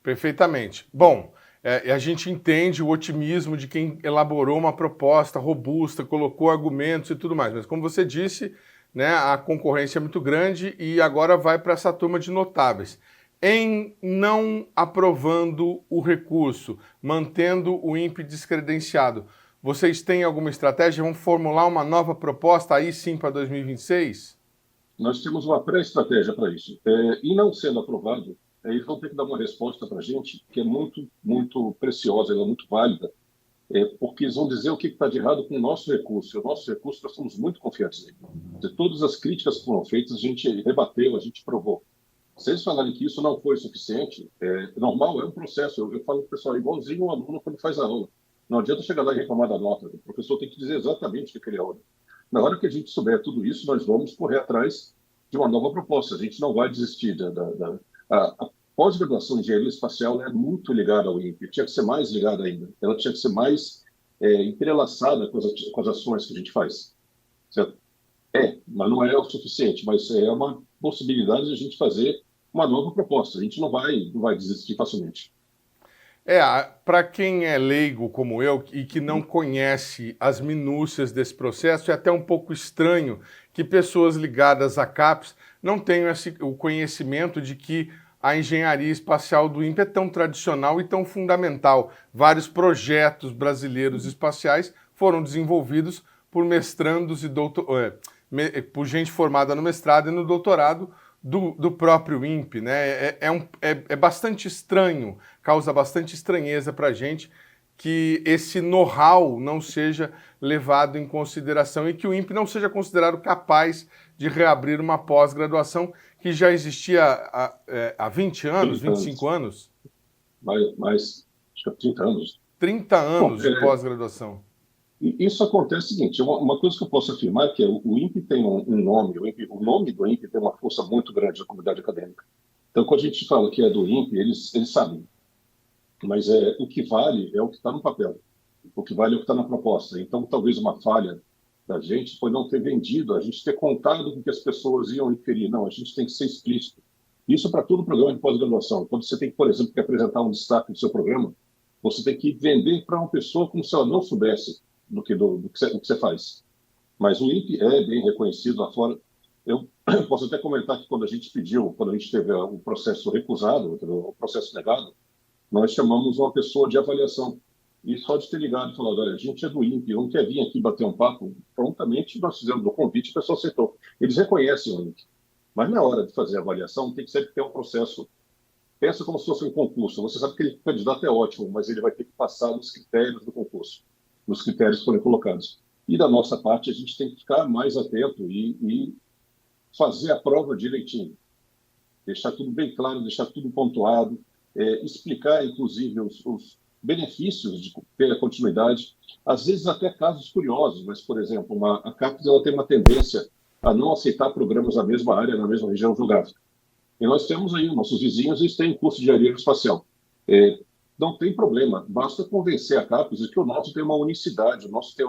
Perfeitamente. Bom, a gente entende o otimismo de quem elaborou uma proposta robusta, colocou argumentos e tudo mais, mas como você disse, né, a concorrência é muito grande e agora vai para essa turma de notáveis. Em não aprovando o recurso, mantendo o INPE descredenciado, vocês têm alguma estratégia? Vão formular uma nova proposta aí sim para 2026? Nós temos uma pré-estratégia para isso. E não sendo aprovado, eles vão ter que dar uma resposta para a gente que é muito, muito preciosa, ela é muito válida, porque eles vão dizer o que está de errado com o nosso recurso. E o nosso recurso, nós estamos muito confiantes nele. De todas as críticas que foram feitas, a gente rebateu, a gente provou. Se eles falarem que isso não foi suficiente, é normal, é um processo. Eu falo para o pessoal, igualzinho um aluno quando faz a aula. Não adianta chegar lá e reclamar da nota. O professor tem que dizer exatamente o que ele olha. Na hora que a gente souber tudo isso, nós vamos correr atrás de uma nova proposta. A gente não vai desistir. A pós-graduação em engenharia espacial é muito ligada ao INPE. Tinha que ser mais ligada ainda. Ela tinha que ser mais entrelaçada com as ações que a gente faz. Certo? Mas não é o suficiente. Mas é uma possibilidade de a gente fazer uma nova proposta. A gente não vai desistir facilmente. Para quem é leigo como eu e que não conhece as minúcias desse processo, é até um pouco estranho que pessoas ligadas à CAPES não tenham o conhecimento de que a engenharia espacial do INPE é tão tradicional e tão fundamental. Vários projetos brasileiros espaciais foram desenvolvidos por mestrandos e por gente formada no mestrado e no doutorado do próprio INPE, né? É bastante estranho, causa bastante estranheza para a gente que esse know-how não seja levado em consideração e que o INPE não seja considerado capaz de reabrir uma pós-graduação que já existia há 20 anos, 25 anos? Mais, acho que há 30 anos. 30 anos de pós-graduação. Isso acontece o seguinte, uma coisa que eu posso afirmar é que o INPE tem um nome, o nome do INPE tem uma força muito grande na comunidade acadêmica. Então, quando a gente fala que é do INPE, eles sabem. Mas o que vale é o que está no papel. O que vale é o que está na proposta. Então, talvez uma falha da gente foi não ter vendido, a gente ter contado com que as pessoas iam inferir. Não, a gente tem que ser explícito. Isso para todo programa de pós-graduação. Quando você tem, por exemplo, que apresentar um destaque do seu programa, você tem que vender para uma pessoa como se ela não soubesse do que você faz. Mas o INPE é bem reconhecido lá fora. Eu posso até comentar que quando a gente teve o processo recusado, o processo negado, nós chamamos uma pessoa de avaliação. E só de ter ligado e falado, olha, a gente é do INPE, não quer vir aqui bater um papo, prontamente nós fizemos o convite e a pessoa aceitou. Eles reconhecem o INPE. Mas na hora de fazer a avaliação, tem que sempre ter um processo. Pensa como se fosse um concurso. Você sabe que aquele candidato é ótimo, mas ele vai ter que passar nos critérios do concurso, nos critérios que forem colocados. E da nossa parte, a gente tem que ficar mais atento e fazer a prova direitinho. Deixar tudo bem claro, deixar tudo pontuado, explicar, inclusive, os benefícios de ter a continuidade. Às vezes, até casos curiosos, mas, por exemplo, a CAPES ela tem uma tendência a não aceitar programas na mesma área, na mesma região geográfica. E nós temos aí, nossos vizinhos, eles têm curso de engenharia espacial. Não tem problema, basta convencer a CAPES de que o nosso tem uma unicidade, o nosso tem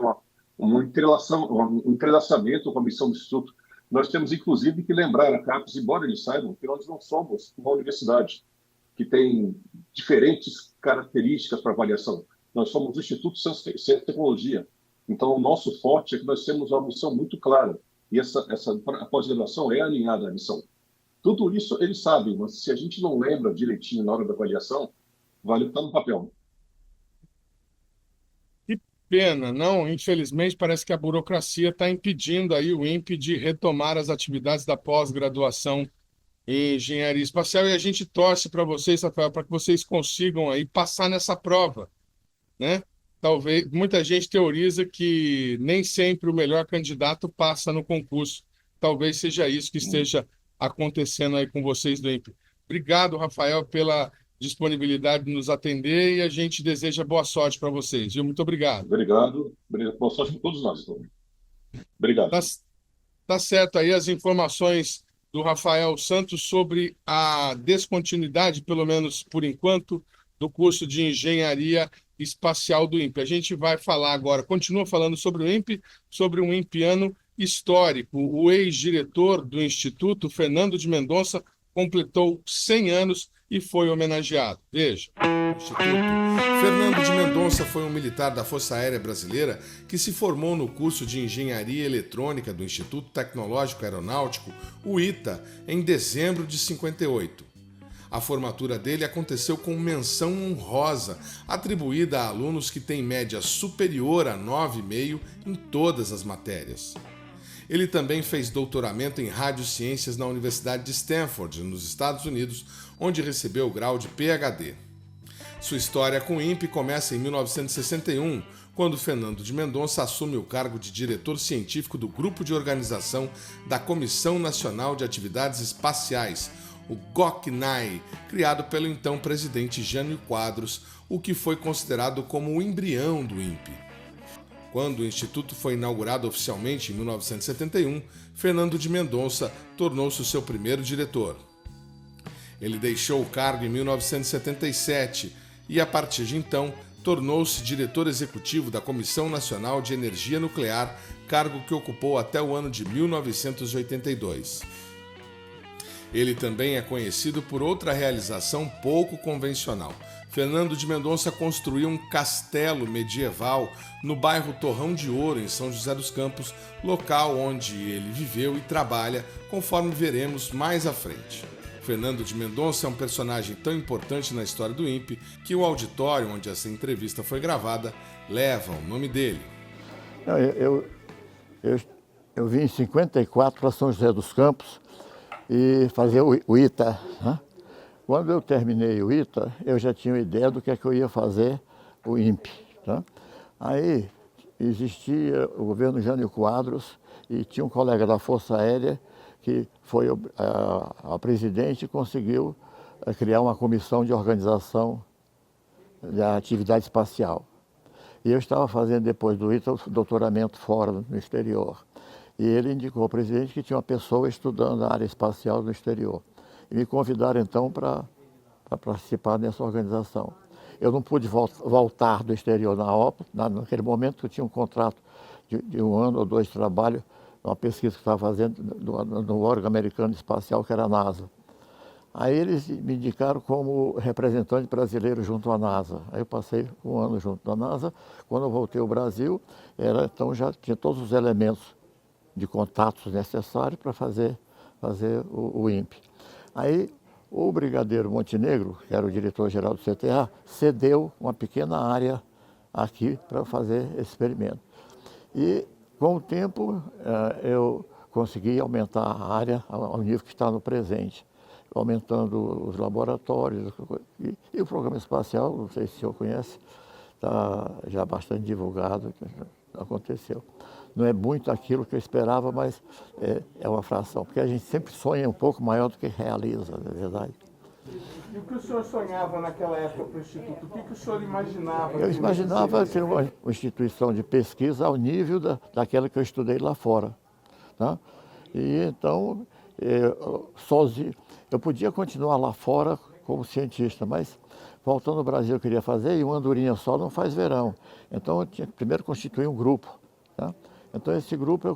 um entrelaçamento com a missão do Instituto. Nós temos, inclusive, que lembrar a CAPES, embora eles saibam, que nós não somos uma universidade que tem diferentes características para avaliação. Nós somos o Instituto de Ciência e Tecnologia. Então, o nosso forte é que nós temos uma missão muito clara. E a pós-graduação é alinhada à missão. Tudo isso eles sabem, mas se a gente não lembra direitinho na hora da avaliação, vale o que está no papel. Que pena, não? Infelizmente, parece que a burocracia está impedindo aí o INPE de retomar as atividades da pós-graduação em engenharia espacial e a gente torce para vocês, Rafael, para que vocês consigam aí passar nessa prova, né? Talvez muita gente teoriza que nem sempre o melhor candidato passa no concurso. Talvez seja isso que esteja acontecendo aí com vocês do INPE. Obrigado, Rafael, pela disponibilidade de nos atender e a gente deseja boa sorte para vocês, viu? Muito obrigado. Obrigado. Boa sorte para todos nós. Então. Obrigado. Tá certo aí as informações do Rafael Santos sobre a descontinuidade, pelo menos por enquanto, do curso de Engenharia Espacial do INPE. A gente vai falar agora, continua falando sobre o INPE, sobre um impiano histórico. O ex-diretor do Instituto, Fernando de Mendonça, completou 100 anos e foi homenageado. Veja. Fernando de Mendonça foi um militar da Força Aérea Brasileira que se formou no curso de Engenharia Eletrônica do Instituto Tecnológico Aeronáutico, o ITA, em dezembro de 58. A formatura dele aconteceu com menção honrosa, atribuída a alunos que têm média superior a 9,5 em todas as matérias. Ele também fez doutoramento em radiociências na Universidade de Stanford, nos Estados Unidos, onde recebeu o grau de PhD. Sua história com o INPE começa em 1961, quando Fernando de Mendonça assume o cargo de diretor científico do Grupo de Organização da Comissão Nacional de Atividades Espaciais, o GOCNAI, criado pelo então presidente Jânio Quadros, o que foi considerado como o embrião do INPE. Quando o Instituto foi inaugurado oficialmente em 1971, Fernando de Mendonça tornou-se o seu primeiro diretor. Ele deixou o cargo em 1977 e, a partir de então, tornou-se diretor executivo da Comissão Nacional de Energia Nuclear, cargo que ocupou até o ano de 1982. Ele também é conhecido por outra realização pouco convencional. Fernando de Mendonça construiu um castelo medieval no bairro Torrão de Ouro, em São José dos Campos, local onde ele viveu e trabalha, conforme veremos mais à frente. Fernando de Mendonça é um personagem tão importante na história do INPE que o auditório onde essa entrevista foi gravada leva o nome dele. Eu vim em 54 para São José dos Campos e fazer o ITA. Né? Quando eu terminei o ITA, eu já tinha uma ideia do que é que eu ia fazer o INPE. Tá? Aí existia o governo Jânio Quadros e tinha um colega da Força Aérea que foi a presidente e conseguiu criar uma comissão de organização da atividade espacial. E eu estava fazendo, depois do ITA, o doutoramento fora, no exterior. E ele indicou ao presidente que tinha uma pessoa estudando a área espacial no exterior. E me convidaram, então, para participar dessa organização. Eu não pude voltar do exterior naquele momento, que eu tinha um contrato de 1 ano ou 2 de trabalho, uma pesquisa que estava fazendo no órgão americano espacial, que era a NASA. Aí eles me indicaram como representante brasileiro junto à NASA. Aí eu passei 1 ano junto à NASA. Quando eu voltei ao Brasil, então já tinha todos os elementos de contatos necessários para fazer o INPE. Aí o brigadeiro Montenegro, que era o diretor-geral do CTA, cedeu uma pequena área aqui para fazer esse experimento. E com o tempo, eu consegui aumentar a área ao nível que está no presente, aumentando os laboratórios. E o programa espacial, não sei se o senhor conhece, está já bastante divulgado, aconteceu. Não é muito aquilo que eu esperava, mas é uma fração, porque a gente sempre sonha um pouco maior do que realiza, não é verdade? E o que o senhor sonhava naquela época para o Instituto? O que o senhor imaginava? Eu imaginava ter uma instituição de pesquisa ao nível daquela que eu estudei lá fora. Tá? E então, sozinho, eu podia continuar lá fora como cientista, mas voltando ao Brasil eu queria fazer, e uma andorinha só não faz verão. Então eu tinha que primeiro constituir um grupo. Tá? Então esse grupo eu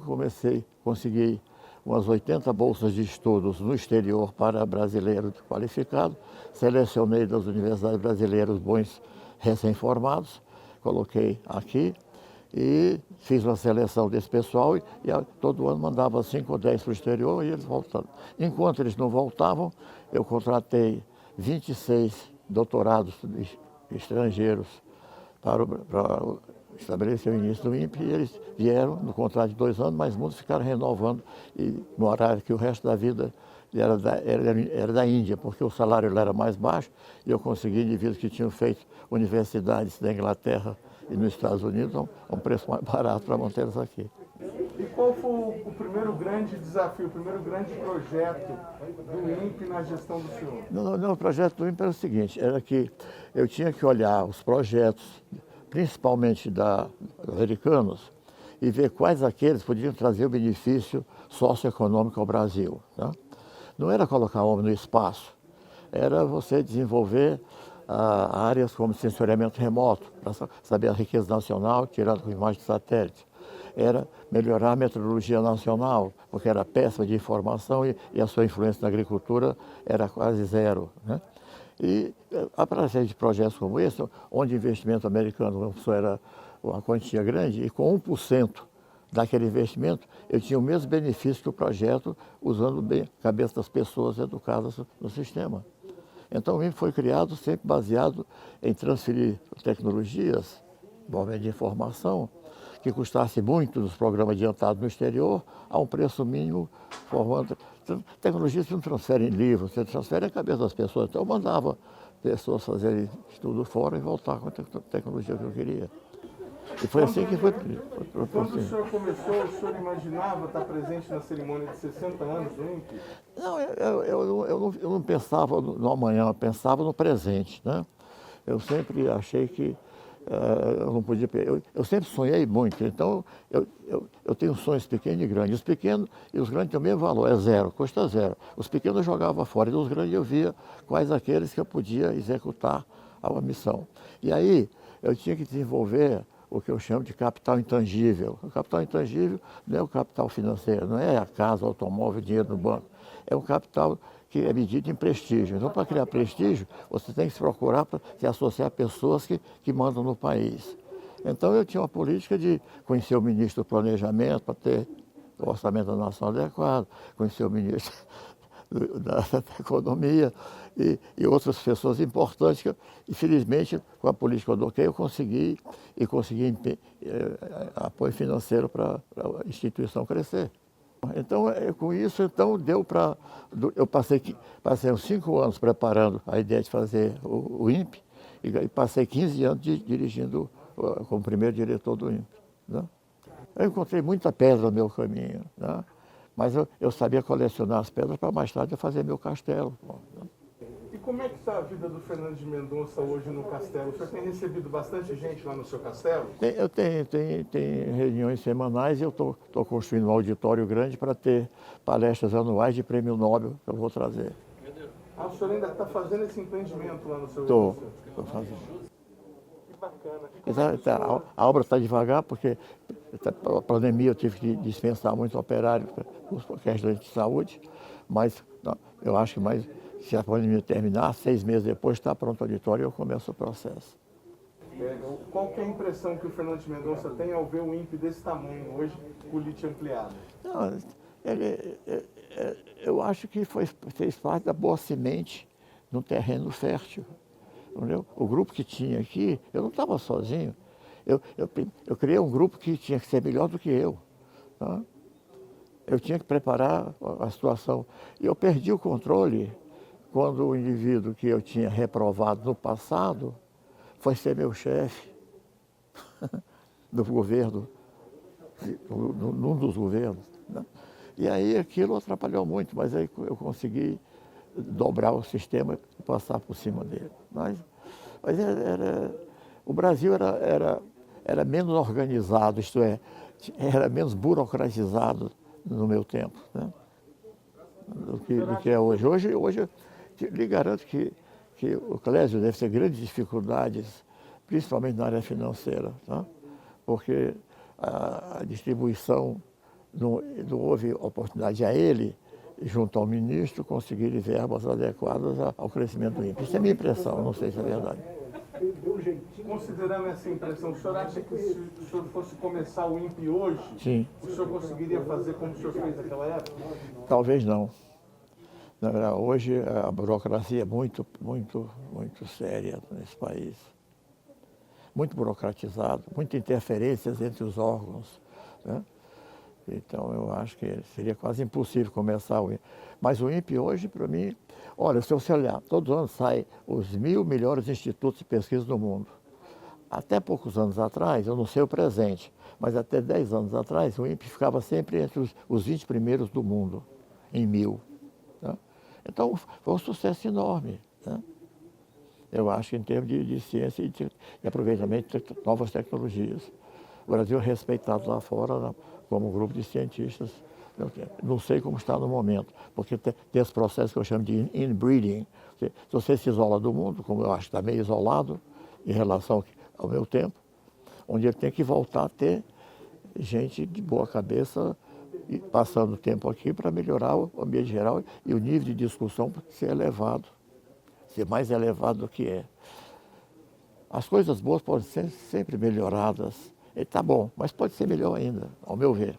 consegui umas 80 bolsas de estudos no exterior para brasileiros qualificados, selecionei das universidades brasileiras bons recém-formados, coloquei aqui e fiz uma seleção desse pessoal e todo ano mandava 5 ou 10 para o exterior e eles voltavam. Enquanto eles não voltavam, eu contratei 26 doutorados estrangeiros para estabelecer o início do INPE, e eles vieram no contrato de 2 anos, mas muitos ficaram renovando, e no horário que o resto da vida era da Índia, porque o salário lá era mais baixo, e eu consegui indivíduos que tinham feito universidades da Inglaterra e nos Estados Unidos a um preço mais barato para mantê-los aqui. E qual foi o primeiro grande desafio, o primeiro grande projeto do INPE na gestão do senhor? Não, o projeto do INPE era o seguinte, era que eu tinha que olhar os projetos, principalmente americanos, e ver quais aqueles podiam trazer o benefício socioeconômico ao Brasil. Tá? Não era colocar homem no espaço, era você desenvolver áreas como sensoriamento remoto, para saber a riqueza nacional, tirada com imagem de satélite. Era melhorar a meteorologia nacional, porque era péssima de informação e a sua influência na agricultura era quase zero. Né? E apareceu de projetos como esse, onde o investimento americano era uma quantia grande, e com 1% daquele investimento, eu tinha o mesmo benefício que o projeto, usando bem a cabeça das pessoas educadas no sistema. Então, o INPE foi criado sempre baseado em transferir tecnologias, envolvendo de informação, que custasse muito nos programas adiantados no exterior, a um preço mínimo, formando... Tecnologias que não transferem livros, você transfere a cabeça das pessoas. Então, eu mandava pessoas fazerem estudo fora e voltar com a tecnologia que eu queria. E foi assim que foi. Quando o senhor começou, o senhor imaginava estar presente na cerimônia de 60 anos do INPE? Não, eu não pensava no amanhã, eu pensava no presente, né? Eu sempre achei que eu não podia... Eu sempre sonhei muito, então eu tenho sonhos pequenos e grandes. Os pequenos e os grandes têm o mesmo valor, é zero, custa zero. Os pequenos eu jogava fora, e os grandes eu via quais aqueles que eu podia executar a uma missão. E aí eu tinha que desenvolver o que eu chamo de capital intangível. O capital intangível não é o capital financeiro, não é a casa, o automóvel, o dinheiro no banco. É um capital que é medido em prestígio. Então, para criar prestígio, você tem que se procurar para se associar a pessoas que mandam no país. Então, eu tinha uma política de conhecer o ministro do Planejamento, para ter o orçamento da nação adequado, conhecer o ministro da Economia e outras pessoas importantes. E, felizmente, com a política que eu adoquei, eu consegui apoio financeiro para a instituição crescer. Então, com isso, deu para... Eu passei uns 5 anos preparando a ideia de fazer o INPE e passei 15 anos dirigindo como primeiro diretor do INPE. Né? Eu encontrei muita pedra no meu caminho, né? Mas eu sabia colecionar as pedras para mais tarde eu fazer meu castelo. Né? E como é que está a vida do Fernando de Mendonça hoje no castelo? O senhor tem recebido bastante gente lá no seu castelo? Eu tenho reuniões semanais e eu estou construindo um auditório grande para ter palestras anuais de prêmio Nobel que eu vou trazer. Ah, o senhor ainda está fazendo esse empreendimento lá no seu Estou fazendo. Que bacana. A obra está devagar porque a pandemia eu tive que dispensar muitos operários por questões de saúde, mas não, eu acho que se a pandemia terminar, 6 meses depois está pronto o auditório e eu começo o processo. Qual que é a impressão que o Fernando de Mendonça tem ao ver o INPE desse tamanho hoje, com o LIT ampliado? Não, eu acho que fez parte da boa semente no terreno fértil. Entendeu? O grupo que tinha aqui, eu não estava sozinho. Eu criei um grupo que tinha que ser melhor do que eu. Tá? Eu tinha que preparar a situação. E eu perdi o controle quando o indivíduo que eu tinha reprovado no passado foi ser meu chefe do governo, num dos governos. Né? E aí aquilo atrapalhou muito, mas aí eu consegui dobrar o sistema e passar por cima dele. Mas o Brasil era menos organizado, isto é, era menos burocratizado no meu tempo, né? do que é hoje. Hoje eu lhe garanto que o Clésio deve ter grandes dificuldades, principalmente na área financeira, tá? Porque a distribuição não houve oportunidade a ele, junto ao ministro, conseguir verbas adequadas ao crescimento do INPE. Isso é minha impressão, não sei se é verdade. Considerando essa impressão, o senhor acha que se o senhor fosse começar o INPE hoje, sim, o senhor conseguiria fazer como o senhor fez naquela época? Talvez não. Na verdade, hoje a burocracia é muito séria nesse país. Muito burocratizado, muitas interferências entre os órgãos, né? Então, eu acho que seria quase impossível começar o INPE. Mas o INPE hoje, para mim, olha, se você olhar, todos os anos saem os 1000 melhores institutos de pesquisa do mundo. Até poucos anos atrás, eu não sei o presente, mas até 10 anos atrás, o INPE ficava sempre entre os 20 primeiros do mundo, em 1000. Né? Então, foi um sucesso enorme. Né? Eu acho que em termos de ciência e de aproveitamento de novas tecnologias. O Brasil é respeitado lá fora como um grupo de cientistas. Não sei como está no momento, porque tem esse processo que eu chamo de inbreeding. Se você se isola do mundo, como eu acho que está meio isolado em relação ao meu tempo, onde ele tem que voltar a ter gente de boa cabeça e passando tempo aqui para melhorar o ambiente geral e o nível de discussão ser elevado, ser mais elevado do que é. As coisas boas podem ser sempre melhoradas. Está bom, mas pode ser melhor ainda, ao meu ver.